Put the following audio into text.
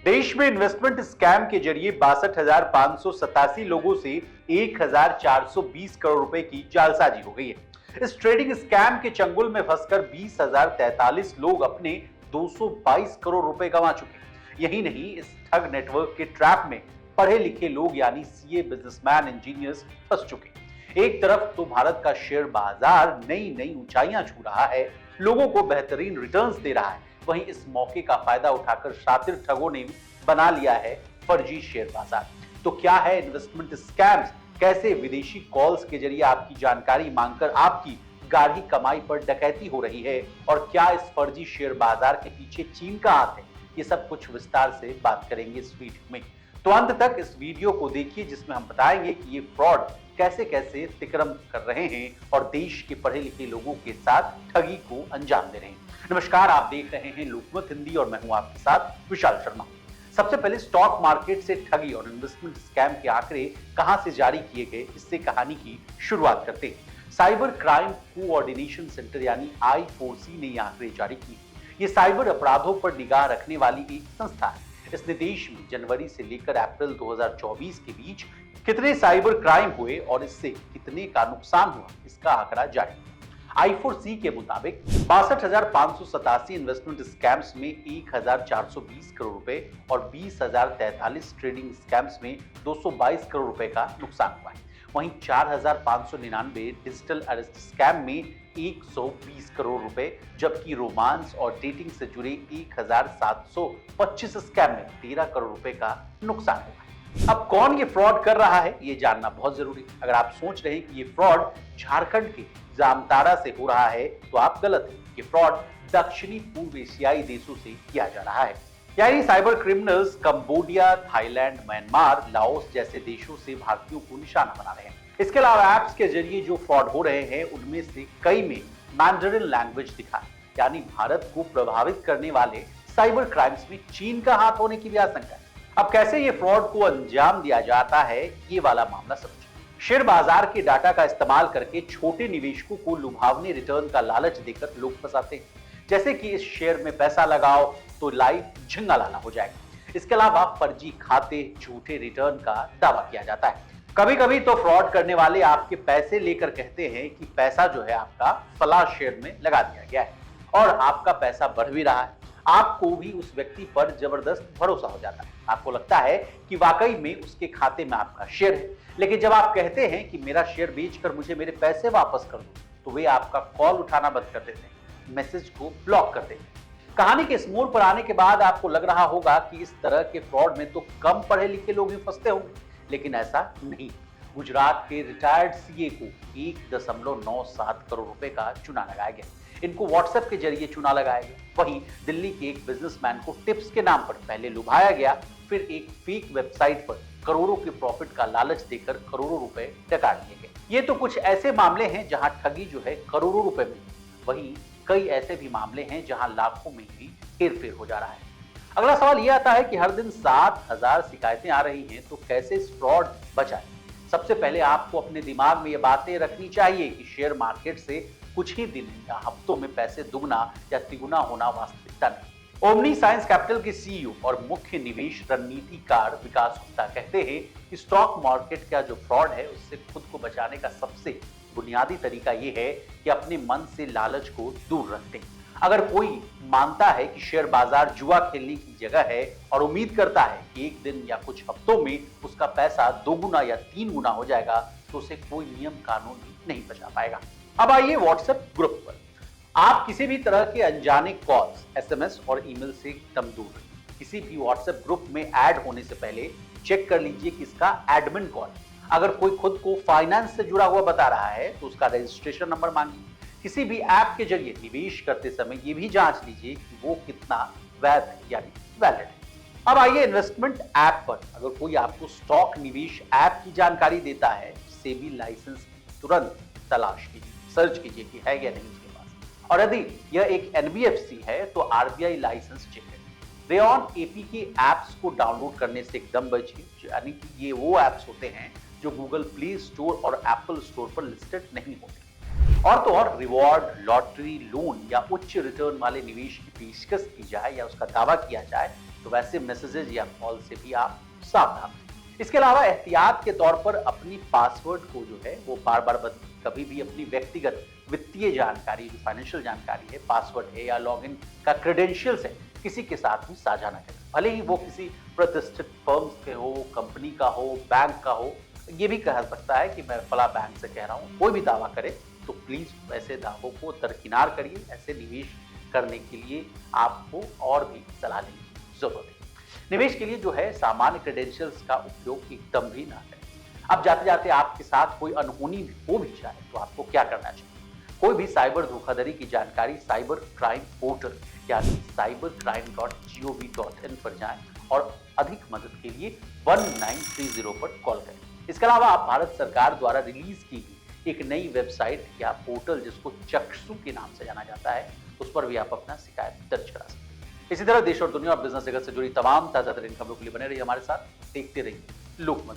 देश में investment scam के जरिए 62,587 लोगों से 1,420 करोड़ रुपए की जालसाजी हो गई है। इस ट्रेडिंग स्कैम के चंगुल में फंसकर 20,043 लोग अपने 222 करोड़ रुपए गंवा चुके। यही नहीं, इस ठग नेटवर्क के ट्रैप में पढ़े लिखे लोग यानी सीए, बिजनेसमैन, इंजीनियर्स फंस चुके। एक तरफ तो भारत का शेयर बाजार नई नई ऊंचाइयां छू रहा है, लोगों को बेहतरीन रिटर्न्स दे रहा है, वहीं इस मौके का फायदा उठाकर शातिर ठगों ने बना लिया है फर्जी शेयर बाजार। तो क्या है इन्वेस्टमेंट स्कैम्स? कैसे विदेशी कॉल्स के जरिए आपकी जानकारी मांगकर आपकी गाढ़ी कमाई पर डकैती हो रही है, और क्या इस फर्जी शेयर बाजार के पीछे चीन का हाथ है? ये सब कुछ विस्तार से बात करेंगे इस वीडियो में। तो अंत तक इस वीडियो को देखिए, जिसमें हम बताएंगे कि ये फ्रॉड कैसे कैसे तिक्रम कर रहे हैं और देश के पढ़े लिखे लोगों के साथ ठगी को अंजाम दे रहे हैं। नमस्कार, आप देख रहे हैं लोकमत हिंदी और मैं हूं आपके साथ विशाल शर्मा। सबसे पहले स्टॉक मार्केट से ठगी और इन्वेस्टमेंट स्कैम के आंकड़े कहां से जारी किए गए, इससे कहानी की शुरुआत करते हैं। साइबर क्राइम कोऑर्डिनेशन सेंटर यानी I4C ने ये आंकड़े जारी किए। ये साइबर अपराधों पर निगाह रखने वाली एक संस्था है। इसने देश में जनवरी से लेकर अप्रैल 2024 के बीच कितने साइबर क्राइम हुए और इससे कितने का नुकसान हुआ, इसका आंकड़ा जारी किया। I4C के मुताबिक 62,587 इन्वेस्टमेंट स्कैम्स में 1,420 करोड़ रुपए और 20,043 ट्रेडिंग स्कैम्स में 222 करोड़ रुपए का नुकसान हुआ है। वहीं 4,599 डिजिटल अरेस्ट स्कैम में 120 करोड़ रुपए, जबकि रोमांस और डेटिंग से जुड़े 1,725 स्कैम में 13 करोड़ रुपए का नुकसान हुआ है। अब कौन ये फ्रॉड कर रहा है, ये जानना बहुत जरूरी है। अगर आप सोच रहे हैं कि ये फ्रॉड झारखंड के जामताड़ा से हो रहा है, तो आप गलत हैं। ये फ्रॉड दक्षिणी पूर्व एशियाई देशों से किया जा रहा है। यानी cyber criminals Cambodia, Thailand, Myanmar, Laos जैसे देशों से भारतीयों को निशाना बना रहे हैं। इसके अलावा ऐप्स के जरिए जो फ्रॉड हो रहे हैं, उनमें से कई में मैंडरिन लैंग्वेज दिखा है, यानी भारत को प्रभावित करने वाले साइबर क्राइम्स में चीन का हाथ होने की भी आशंका है। अब कैसे ये फ्रॉड को अंजाम दिया जाता है, ये वाला मामला समझिए। शेयर बाजार के डाटा का इस्तेमाल करके छोटे निवेशकों को लुभावने रिटर्न का लालच देकर लोग फंसाते हैं, जैसे कि इस शेयर में पैसा लगाओ तो लाइफ झंगा लाला हो जाएगा। इसके अलावा फर्जी खाते, झूठे रिटर्न का दावा किया जाता है। कभी कभी तो फ्रॉड करने वाले आपके पैसे लेकर कहते हैं कि पैसा जो है आपका फला शेयर में लगा दिया गया है, और आपका पैसा बढ़ भी रहा है। आपको भी उस व्यक्ति पर जबरदस्त भरोसा हो जाता है। आपको लगता है कि वाकई में उसके खाते में आपका शेयर है, लेकिन जब आप कहते हैं कि मेरा शेयर बेचकर मुझे मेरे पैसे वापस कर दो, तो वे आपका कॉल उठाना बंद कर देते हैं, मैसेज को ब्लॉक कर देते हैं। कहानी के इस मोड़ पर आने के बाद आपको लग रहा होगा कि इस तरह के फ्रॉड में तो कम पढ़े लिखे लोग ही फंसते होंगे, लेकिन ऐसा नहीं। गुजरात के रिटायर्ड सीए को 1.97 करोड़ रुपए का चूना लगाया गया। इनको व्हाट्सएप के जरिए चूना लगाया गया। वहीं दिल्ली के एक बिजनेसमैन को टिप्स के नाम पर पहले लुभाया गया, फिर एक फेक वेबसाइट पर करोड़ों के प्रॉफिट का लालच देकर करोड़ों रुपए डका लिए गए। ये तो कुछ ऐसे मामले हैं जहां ठगी जो है करोड़ों रुपए में, वहीं कई ऐसे भी मामले हैं जहां लाखों में ही हेरफेर हो जा रहा है। अगला सवाल यह आता है कि हर दिन 7,000 शिकायतें आ रही हैं, तो कैसे इस फ्रॉड बचाएं? सबसे पहले आपको अपने दिमाग में ये बातें रखनी चाहिए कि शेयर मार्केट से कुछ ही दिन या हफ्तों में पैसे दुगना या तिगुना होना वास्तविकता नहीं। ओमनी साइंस कैपिटल के सीईओ और मुख्य निवेश रणनीतिकार विकास गुप्ता कहते हैं कि स्टॉक मार्केट का जो फ्रॉड है, उससे खुद को बचाने का सबसे बुनियादी तरीका यह है कि अपने मन से लालच को दूर रख दें। अगर कोई मानता है कि शेयर बाजार जुआ खेलने की जगह है और उम्मीद करता है कि एक दिन या कुछ हफ्तों में उसका पैसा 2 गुना या 3 गुना हो जाएगा, तो उसे कोई नियम कानून नहीं बचा पाएगा। अब आइए व्हाट्सएप ग्रुप पर। आप किसी भी तरह के अनजाने कॉल्स, एसएमएस और ईमेल से एकदम दूर रहिए। किसी भी व्हाट्सएप ग्रुप में ऐड होने से पहले चेक कर लीजिए कि इसका एडमिन कौन है। अगर कोई खुद को फाइनेंस से जुड़ा हुआ बता रहा है, तो उसका रजिस्ट्रेशन नंबर मांगिए। किसी भी ऐप के जरिए निवेश करते समय ये भी जांच लीजिए कि वो कितना वैध है, यानी वैलिड है। अब आइए इन्वेस्टमेंट ऐप पर। अगर कोई आपको स्टॉक निवेश ऐप की जानकारी देता है, सेबी लाइसेंस की तुरंत तलाश कीजिए, सर्च कीजिए कि है या नहीं उसके पास, और यदि यह एक एनबीएफसी है तो आरबीआई लाइसेंस चेक करें। रेयन एपीके ऐप्स को डाउनलोड करने से एकदम बचिए, यानी कि ये वो ऐप्स होते हैं जो गूगल प्ले स्टोर और एप्पल स्टोर पर लिस्टेड नहीं होते। और तो और रिवॉर्ड, लॉटरी, लोन या उच्च रिटर्न वाले निवेश की पेशकश की जाए या उसका दावा किया जाए, तो वैसे मैसेजेज या कॉल से भी आप सावधान। इसके अलावा एहतियात के तौर पर अपनी पासवर्ड को जो है वो बार बार कभी भी अपनी व्यक्तिगत वित्तीय जानकारी, जो फाइनेंशियल जानकारी है, पासवर्ड है या लॉगिन का क्रेडेंशियल्स है, किसी के साथ भी साझा ना करें। भले ही वो किसी प्रतिष्ठित फर्म के हो, कंपनी का हो, बैंक का हो। ये भी कह सकता है कि मैं फला बैंक से कह रहा हूँ। कोई भी दावा करे तो प्लीज ऐसे दावों को दरकिनार करिए। ऐसे निवेश करने के लिए आपको और भी सलाह लेने की जरूरत है। निवेश के लिए जो है सामान्य क्रेडेंशियल्स का उपयोग एकदम भी ना करें। अब जाते जाते आपके साथ कोई अनहोनी हो भी जाए तो आपको क्या करना चाहिए? कोई भी साइबर धोखाधड़ी की जानकारी साइबर क्राइम पोर्टल यानी cybercrime.gov.in पर जाएं और अधिक मदद के लिए 1930 पर कॉल करें। इसके अलावा आप भारत सरकार द्वारा रिलीज की गई एक नई वेबसाइट या पोर्टल जिसको चक्षु के नाम से जाना जाता है, उस पर भी आप अपना शिकायत दर्ज करा सकते हैं। इसी तरह देश और दुनिया और बिजनेस जगत से जुड़ी तमाम ताजा तरीन खबरों के लिए बने रहिए हमारे साथ। देखते रहिए लोकमत।